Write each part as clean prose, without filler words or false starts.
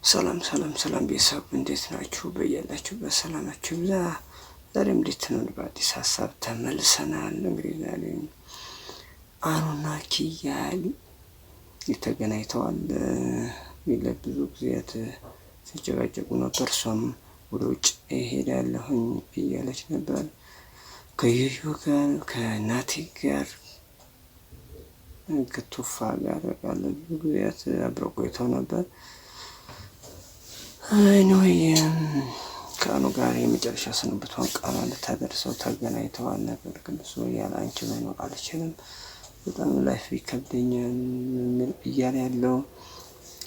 ሰላም ቤተሰብ እንዴት ናችሁ? በያላችሁበት ሰላማችሁ ይብዛ። ዛሬም እንዴትነው በአዲስ ሀሳብ ተመልሰናል። እንግዲህ ዛሬ አኑና ኪያ ተገናኝተዋል። ለብዙ ጊዜያት ሲጨቃጨቁ ነበር። እሷም ወደ ውጭ እሄዳለሁኝ እያለች ነበር። ከዩዩ ጋር ከናቲ ጋር ከቱፋ ጋር ብዙ ጊዜያት አብረው ቆይተው ነበር። ከአኑ ጋር የመጨረሻ ስንብቷን ቃሏን ልታደርሰው ተገናኝተዋል። ነገር ግን እሱ ያለ አንቺ መኖር አልችልም፣ በጣም ላይፍ ይከብደኛል እያለ ያለው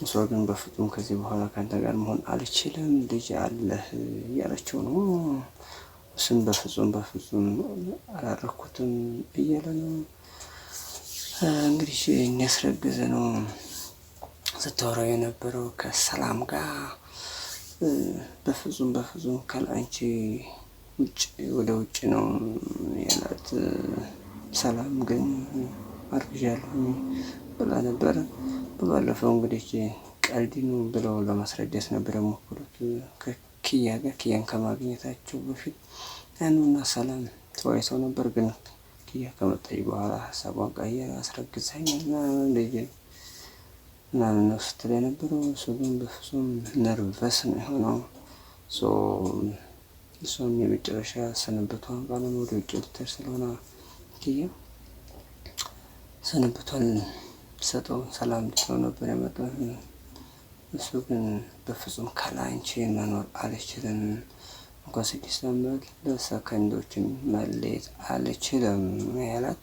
እሷ ግን በፍጹም ከዚህ በኋላ ከአንተ ጋር መሆን አልችልም፣ ልጅ አለህ እያለችው ነው። እሱም በፍጹም አላረኩትም እያለ ነው። እንግዲህ የሚያስረግዝ ነው ስታወራው የነበረው ከሰላም ጋር በፍጹም ካላንቺ ውጭ ወደ ውጭ ነው ያላት። ሰላም ግን አርግዣለሁ ብላ ነበር። ባለፈው እንግዲህ ቀልድ ነው ብለው ለማስረዳት ነበር የሞከሩት ከኪያ ጋር ኪያን ከማግኘታቸው በፊት አኑና ሰላም ተወያይተው ነበር። ግን ኪያ ከመጣች በኋላ ሀሳቧን ቀይራ አስረግዛኛልና ልጅ ምናምን ነው ስትል የነበረው። እሱ ግን በፍጹም ነርቨስ ነው የሆነው። እሷም የመጨረሻ ስንብቷን ቃሉን ወደ ውጭ ልትሄድ ስለሆነ ኪያ ስንብቷን ሰጠው ሰላም ልትለው ነበር የመጣው። እሱ ግን በፍጹም ካላንቺ መኖር አልችልም፣ እንኳን 6 ዓመት ለሰከንዶችን መለየት አልችልም ያላት።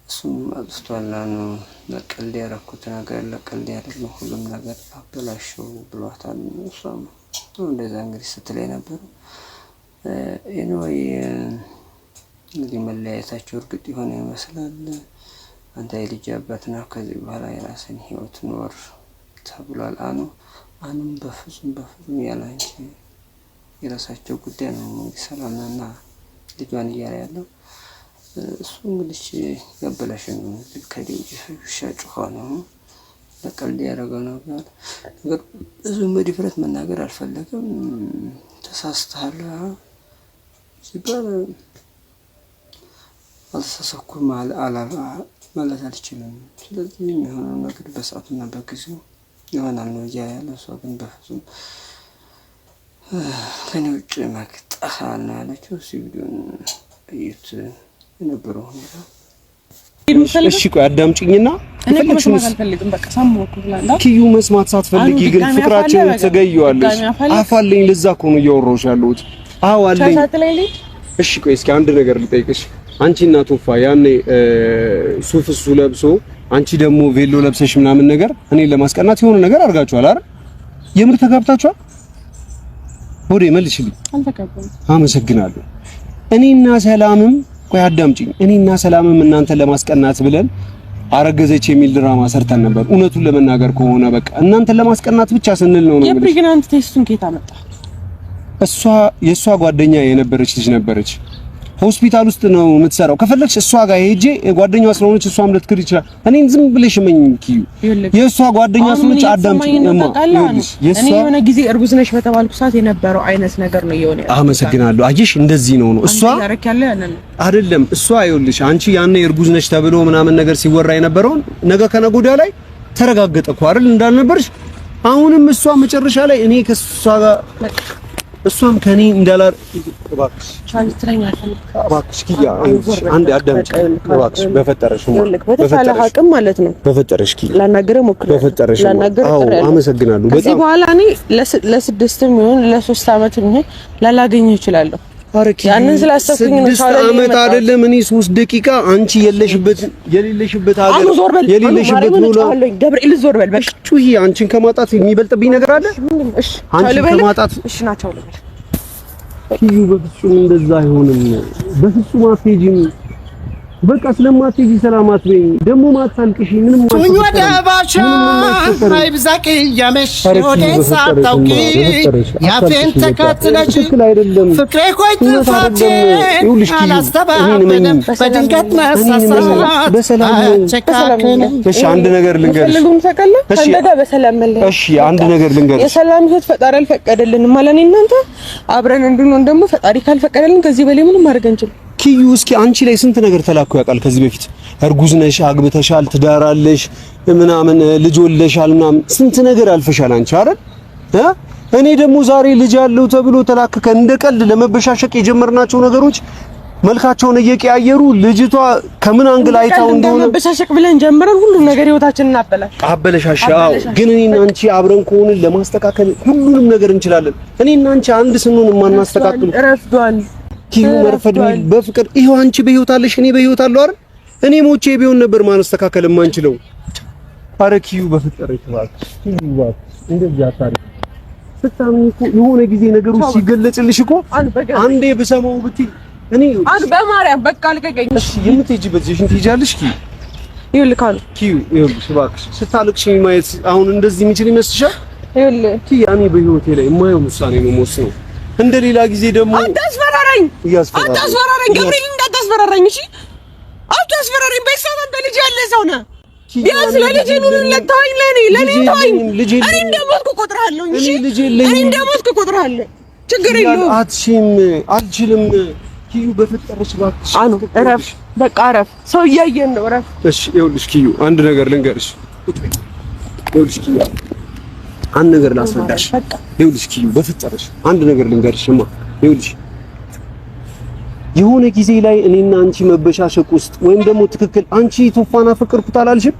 እሱም አጥፍቷል ነው ለቀልድ ያደረኩት ነገር ለቀልድ ያደረግነው ሁሉም ነገር አበላሸው ብሏታል። እሷም እንደዛ እንግዲህ ስትል የነበረው ኤኒዌይ እንግዲህ መለያየታቸው እርግጥ የሆነ ይመስላል። አንተ የልጅ አባት ነህ፣ ከዚህ በኋላ የራስን ህይወት ኖር ተብሏል። አኑም በፍጹም ያላንቺ የራሳቸው ጉዳይ ነው እንግዲህ ሰላምና ልጇን እያለ ያለው እሱ እንግዲህ ያበላሸን ነው። ከዲጂ ሻጭ ሆኖ ለቀልድ ያደረገው ነገር ብዙም በድፍረት መናገር አልፈለገም። ተሳስተሃል ሲባል አልተሳሳኩም ማለት አልችልም። ስለዚህ የሚሆነው ነገር በሰዓቱና በጊዜው ይሆናል ነው እያለ ያለው። እሷ ግን በፍጹም ከኔ ውጭ መቅጠሃል ነው ያለችው። ቪዲዮን እዩት የነበረው ሁኔታ። እሺ ቆይ አዳምጪኝና ኪዩ መስማት ሳትፈልጊ ግን ፍቅራችንን ትገይዋለሽ። አፋለኝ ለዛ እኮ ነው እያወራሁሽ ያለሁት። አዎ አለኝ። እሺ ቆይ እስኪ አንድ ነገር ልጠይቅሽ። አንቺና ቶፋ ያኔ ሱፍ እሱ ለብሶ አንቺ ደግሞ ቬሎ ለብሰሽ ምናምን ነገር እኔን ለማስቀናት የሆነ ነገር አድርጋችኋል አይደል? የምር ተጋብታችኋል? ወዴ መልሽልኝ። አልተጋባንም። አመሰግናለሁ። እኔና ሰላምም ቆይ አዳምጪኝ። እኔና ሰላምም እናንተን ለማስቀናት ብለን አረገዘች የሚል ድራማ ሰርተን ነበር። እውነቱን ለመናገር ከሆነ በቃ እናንተን ለማስቀናት ብቻ ስንል ነው። የፕሬግናንት ቴስቱን ከየት አመጣ? የእሷ ጓደኛ የነበረች ልጅ ነበረች። ሆስፒታል ውስጥ ነው የምትሰራው። ከፈለግሽ እሷ ጋር ሄጄ ጓደኛዋ ስለሆነች እሷም ልትክር ይችላል። እኔን ዝም ብለሽ መኝ ኪዩ የእሷ ጓደኛ ስለሆነች አዳምጪኝ። እኔ የሆነ ጊዜ እርጉዝ ነሽ በተባልኩ ሰዓት የነበረው አይነት ነገር ነው የሆነ። አመሰግናለሁ። አየሽ እንደዚህ ነው እሷ አይደለም እሷ ይኸውልሽ አንቺ ያኔ እርጉዝ ነሽ ተብሎ ምናምን ነገር ሲወራ የነበረውን ነገ ከነገ ወዲያ ላይ ተረጋገጠ እኮ አይደል እንዳልነበርሽ። አሁንም እሷ መጨረሻ ላይ እኔ ከሷ ጋር እሷም ከኔ እንዳላር እባክሽ እባክሽ ኪያ አንዴ አዳምጪ እባክሽ በፈጠረሽ በተቻለ አቅም ማለት ነው በፈጠረሽ ኪያ ላናገረው ሞክረ በፈጠረሽ አዎ አመሰግናለሁ። በጣም ከዚህ በኋላ እኔ ለ6ም ይሁን ለ3 ዓመትም ይሁን ላላገኘው እችላለሁ። ያንን ስላሰብኩኝ ነው። 6 ዓመት አይደለም እኔ 3 ደቂቃ አንቺ የሌለሽበት ነው። ገብርኤል ዞር በል በቃ ጩሂ። አንቺን ከማጣት የሚበልጥብኝ ነገር አለ? እሺ አንቺን ከማጣት እሺ ናቸው ልበል። ኪዩ በፍጹም እንደዛ አይሆንም። በፍጹም አትሄጂም። በቃ ስለማትይጂ ሰላማት በይ ደግሞ ማታልቅሽ ምንም ቱኝ ወደ ባሻ አይብዛቅ ያመሽ ወደ ሳታውቂ ያፌን ተከትለሽ ፍቅሬ ቆይ ተፋቴ አላስተባበለም በድንገት መሳሳት በሰላም እሺ አንድ ነገር ልንገርሽ እሺ በሰላም መለስ እሺ አንድ ነገር ልንገርሽ የሰላም ህይወት ፈጣሪ አልፈቀደልንም ማለት ነው እናንተ አብረን እንድንሆን ደግሞ ፈጣሪ ካልፈቀደልን ከዚህ በላይ ምንም ማድረግ አንችልም ኪዩ እስኪ አንቺ ላይ ስንት ነገር ተላኩ ያውቃል ከዚህ በፊት እርጉዝ ነሽ አግብተሻል ትዳራለሽ ምናምን ልጅ ወልደሻል ምናምን ስንት ነገር አልፈሻል አንቺ አይደል እኔ ደግሞ ዛሬ ልጅ ያለው ተብሎ ተላከከ እንደ ቀልድ ለመበሻሸቅ የጀመርናቸው ነገሮች መልካቸውን እየቀያየሩ ልጅቷ ከምን አንግል አይታው እንደሆነ መበሻሸቅ ብለን ጀምረን ሁሉ ነገር ህይወታችንን አበላሻሻው ግን እኔና አንቺ አብረን ከሆነ ለማስተካከል ሁሉንም ነገር እንችላለን እኔና አንቺ አንድ ስንሆን ማናስተካክሉ ረፍዷል ኪዩ መርፈድ በፍቅር ይሄው አንቺ በህይወት አለሽ እኔ በህይወት አለው አይደል እኔ ሞቼ ቢሆን ነበር ማስተካከል የማንችለው አረ ኪዩ በፍቅር ይተዋል ኪዩ እንደዚህ አታሪ ስታምኝ እኮ የሆነ ጊዜ ነገሮች ሲገለጽልሽ እኮ አንዴ በሰማው ብትይ እኔ በማርያም በቃ ልቀቀኝ እሺ የምትሄጂበት ይሽን ትሄጃለሽ ኪዩ ይልካል ኪዩ ይኸውልሽ እባክሽ ስታልቅሽ ማየት አሁን እንደዚህ የሚችል ይመስልሻል ይኸውልህ ኪዩ እኔ በህይወቴ ላይ የማየው ውሳኔ ነው የምወስነው እንደ ሌላ ጊዜ ደግሞ አታስፈራራኝ ገብርኤል እንዳታስፈራራኝ እሺ አታስፈራራኝ በሰላም አንተ ልጅ ያለ ሰው ነህ ቢያንስ ለልጄ ነው ለታኝ ለኔ ታኝ እኔ እንደሞትኩ እቆጥርሃለሁ እሺ እኔ እንደሞትኩ እቆጥርሃለሁ ችግር የለውም አትሽም አልችልም ኪዩ በፈጠረሽ እባክሽ እረፍ በቃ እረፍ ሰው እያየን ነው እረፍ እሺ ይኸውልሽ ኪዩ አንድ ነገር ልንገርሽ ይኸውልሽ ኪዩ አንድ ነገር ላስረዳሽ ይኸውልሽ ኪዩ በፈጠረሽ አንድ ነገር ልንገርሽማ ይኸውልሽ የሆነ ጊዜ ላይ እኔና አንቺ መበሻሸቅ ውስጥ ወይም ደግሞ ትክክል አንቺ ቶፋና ፍቅርኩት አላልሽም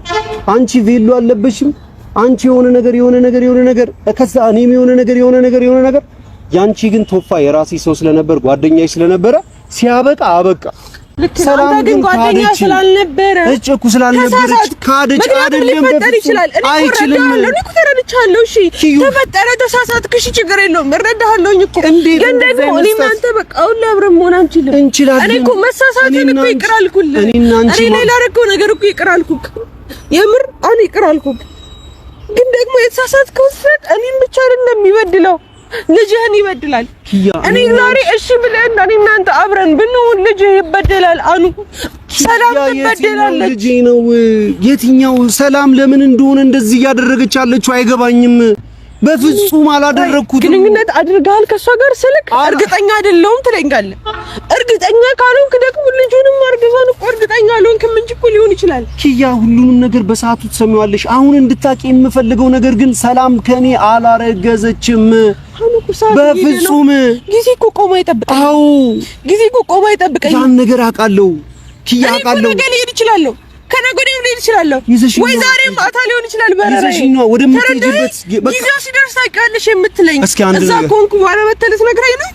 አንቺ ቬሎ አለበሽም አንቺ የሆነ ነገር ከዛ እኔም የሆነ ነገር ያንቺ ግን ቶፋ የራሴ ሰው ስለነበር ጓደኛዬ ስለነበረ ሲያበቃ አበቃ ሰላም ግን ጓደኛ ስላልነበረ እጭኩ ስላልነበረች ካደች አይደለም አይችልም እኔ እኮ ተረድቻለሁ እሺ ተፈጠረ ተሳሳትክ እሺ ችግር የለውም እረዳሃለሁኝ እኮ ግን ደግሞ እኔ እናንተ በቃ ሁሉ አብረን መሆን አንችልም እኔ እኮ መሳሳትን እኮ ይቅር አልኩልህ እኔ ሌላ ያደረገው ነገር እኮ ይቅር አልኩህ የምር እኔ ይቅር አልኩህ ግን ደግሞ የተሳሳትከው ስህተት እኔን ብቻ አይደለም የሚበድለው ልጅህን ይበድላል እኔ ዛሬ እሺ ብለን እኔ እናንተ አብረን ብንሆን ልጅህ ይበደላል አሉ ሰላም ትበደላለች ልጅ ነው የትኛው ሰላም ለምን እንደሆነ እንደዚህ ያደረገች አለችው አይገባኝም በፍጹም አላደረኩት ግንኙነት አድርጋል ከሷ ጋር ስልክ እርግጠኛ አይደለሁም ትለኛለህ እርግጠኛ ካልሆንክ ደግሞ ልጁንም አርግዛን እኮ እርግጠኛ አልሆንክም እንጂ እኮ ሊሆን ይችላል ኪያ ሁሉንም ነገር በሰዓቱ ትሰሚዋለሽ አሁን እንድታቂ የምፈልገው ነገር ግን ሰላም ከኔ አላረገዘችም በፍጹም ጊዜ እኮ ቆማ ይጠብቀኝ አዎ ጊዜ እኮ ቆማ ይጠብቀኝ ያን ነገር አውቃለሁ ኪያ አውቃለሁ እኔ ልሄድ እችላለሁ ከነገ ወዲያ ልሄድ እችላለሁ ወይ ዛሬ ማታ ሊሆን ይችላል በረራይ ይዘሽኝ ነው ወደምትሄጂበት ጊዜው ሲደርስ ታውቂያለሽ የምትለኝ እዛ ኮንኩ በኋላ መተለስ ነግረኝ ነው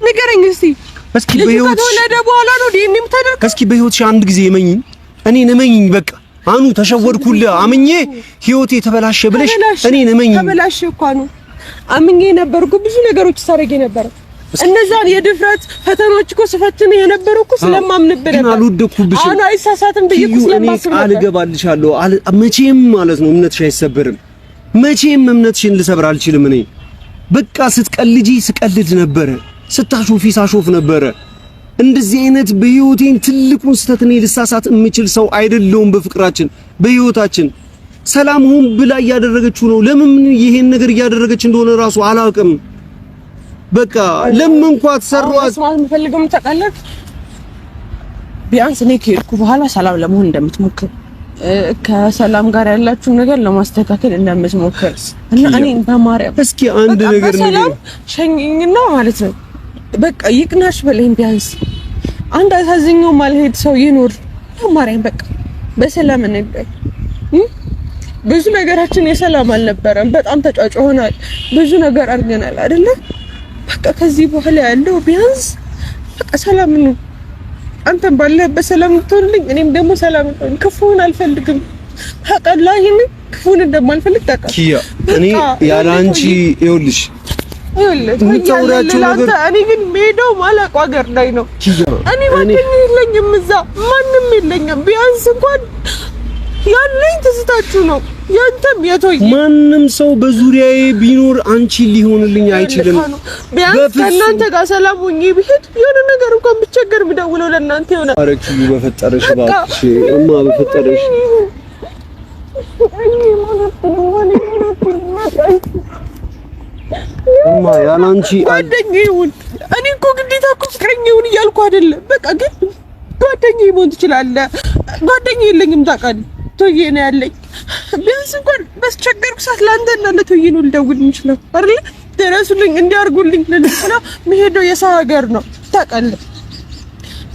ንገረኝ እስኪ በህይወት ወለደ በኋላ ነው ዲኒ የምታደርግ እስኪ በህይወትሽ አንድ ጊዜ እመኚኝ እኔን እመኚኝ በቃ አኑ ተሸወድኩልህ አምኜ ህይወቴ ተበላሸ ብለሽ እኔን እመኚኝ ተበላሸ እኮ ነው አምኜ ነበርኩ ብዙ ነገሮች ሳረጌ ነበር እነዛን የድፍረት ፈተናዎች እኮ ስፈትን የነበረው እኮ ስለማምንብህ ነበር አልወደኩብሽ አሁን አይሳሳትም ብዬሽ ስለማስብ ነበር አልገባልሻለሁ መቼም ማለት ነው እምነትሽ አይሰበርም መቼም እምነትሽን ልሰብር አልችልም እኔ በቃ ስትቀልጂ ስቀልድ ነበር ስታሾፊ ሳሾፍ ነበር እንደዚህ አይነት በህይወቴን ትልቁን ስህተት እኔ ልሳሳት የምችል ሰው አይደለሁም በፍቅራችን በህይወታችን ሰላም ሆን ብላ እያደረገችው ነው ለምን ይሄን ነገር እያደረገች እንደሆነ ራሱ አላውቅም በቃ ለምን እንኳን ተሰሯት ማለት የምፈልገው ተቃለክ ቢያንስ እኔ ከሄድኩ በኋላ ሰላም ለመሆን እንደምትሞክር ከሰላም ጋር ያላችሁ ነገር ለማስተካከል እንደምትሞክር እና እኔ በማርያም እስኪ አንድ ነገር ሰላም ሸኝኝና ማለት ነው በቃ ይቅናሽ በለኝ ቢያንስ አንድ አሳዝኘው ማልሄድ ሰው ይኖር በማርያም በቃ በሰላም እንገናኝ ብዙ ነገራችን የሰላም አልነበረም በጣም ተጫጭሆናል ብዙ ነገር አድርገናል አይደለ በቃ ከዚህ በኋላ ያለው ቢያንስ በቃ ሰላም ነው አንተም ባለህበት ሰላም ትሆንልኝ እኔም ደግሞ ሰላም ነው ክፉን አልፈልግም ታውቃለህ ክፉን እንደማልፈልግ ታውቃለህ ኪያ እኔ ያላንቺ ይኸውልሽ የምታወራቸው ነገር እኔ ግን ሜዳው ማላቋ ሀገር ላይ ነው። እኔ ማንም የለኝም እዛ ማንም የለኝም። ቢያንስ እንኳን ያለኝ ትዝታችሁ ነው። ያንተም የቶይ ማንም ሰው በዙሪያዬ ቢኖር አንቺ ሊሆንልኝ አይችልም። ቢያንስ ከእናንተ ጋር ሰላም ሆኜ ብሄድ የሆነ ነገር እንኳን ብቸገር ብደውለው ለእናንተ ይሆናል። ኧረ ኪዩ በፈጠረሽ እባክሽ እማ በፈጠረሽ እማ ያላንቺ ጓደኛዬ ይሁን። እኔ እኮ ግዴታ እኮ ፍቅረኛዬ ይሁን እያልኩ አይደለም። በቃ ግን ጓደኛዬ መሆን ትችላለህ። ጓደኛዬ የለኝም ታውቃለህ። ቶዬ ነው ያለኝ። ቢያንስ እንኳን በስቸገርኩ ሰዓት ለአንተ እና ለቶዬ ነው ልደውል የምችለው አይደል? ደረሱልኝ እንዲያርጉልኝ ልልስለው መሄደው የሰው ሀገር ነው ታውቃለህ።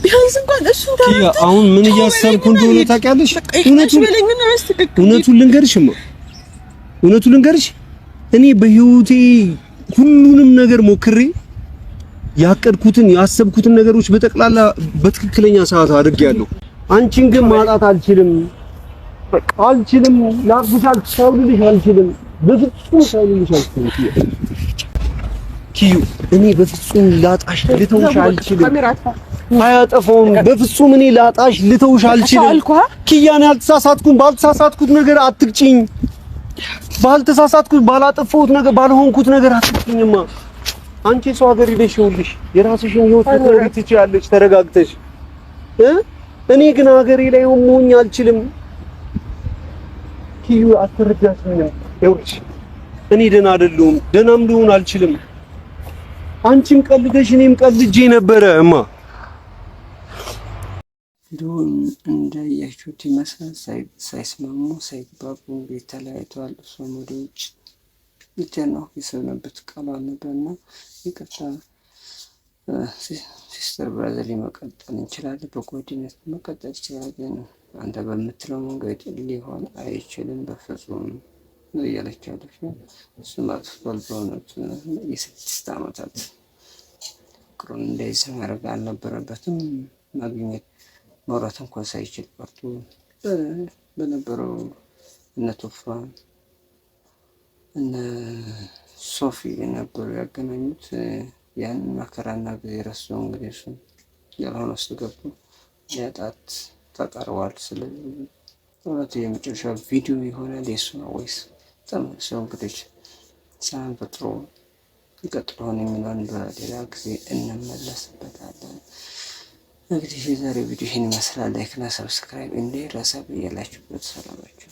ቢያንስ እንኳን እሱ ጋር አሁን ምን እያሰብኩ እንደሆነ ታውቂያለሽ? እውነቱን ልንገርሽ እኔ በህይወቴ ሁሉንም ነገር ሞክሬ ያቀድኩትን ያሰብኩትን ነገሮች በጠቅላላ በትክክለኛ ሰዓት አድርጌያለሁ። አንቺን ግን ማጣት አልችልም። ላብሻል ሳውልልሽ አልችልም። በፍጹም ሳውልልሽ አልችልም። ኪዩ እኔ በፍጹም ላጣሽ ልተውሽ አልችልም። አያጠፋውም። በፍጹም እኔ ላጣሽ ልተውሽ አልችልም። ኪያን ያልተሳሳትኩኝ ባልተሳሳትኩት ነገር አትቅጭኝ። ባልተሳሳትኩት ባላጠፋሁት ነገር ባልሆንኩት ነገር አትቅጭኝማ። አንቺ ሰው ሀገር ሄደሽ ይኸውልሽ የራስሽን ህይወት ልትኖሪ ትችያለሽ ተረጋግተሽ። እኔ ግን ሀገሬ ላይ መሆን አልችልም። ኪዩ አትረዳሽኝም። ይኸውልሽ እኔ ደህና አይደለሁም። ደህናም ልሆን አልችልም። አንቺም ቀልደሽ እኔም ቀልጄ ነበረ እማ። እንደውም እንዳያችሁት ይመስላል ሳይስማሙ ሳይግባቡ ቤት ተለያይተዋል። እሷም ወደ ውጭ ልትናው የሰብነበት ቃሏ ነበርና ይቅርታ ሲስተር ብራዘር መቀጠል እንችላለን፣ በጓደኝነት መቀጠል ይችላል። ግን አንተ በምትለው መንገድ ሊሆን አይችልም በፍጹም ነው እያለች ያለች ነው። እሱም አጥፍቷል በእውነቱ። የ6 ዓመታት ፍቅሩን እንደዚህ ማድረግ አልነበረበትም። ማግኘት መውራት እንኳን ሳይችል ቀርቶ በነበረው እነ ቶፋ እነ ሶፊ ነበሩ ያገናኙት። ያንን መከራና ጊዜ ረስተው እንግዲህ እሱ ያልሆነ ውስጥ ገቡ ሊያጣት ተቃርቧል። ስለዚህ እውነቱ የመጨረሻ ቪዲዮ ይሆናል የሱ ነው ወይስ ተመልሰው እንግዲህ ሰላም ፈጥሮ ይቀጥላል የሚለውን በሌላ ጊዜ እንመለስበታለን። እንግዲህ የዛሬው ቪዲዮ ይህን ይመስላል። ላይክ እና ሰብስክራይብ እንዳይረሳ። በያላችሁበት ሰላማችሁ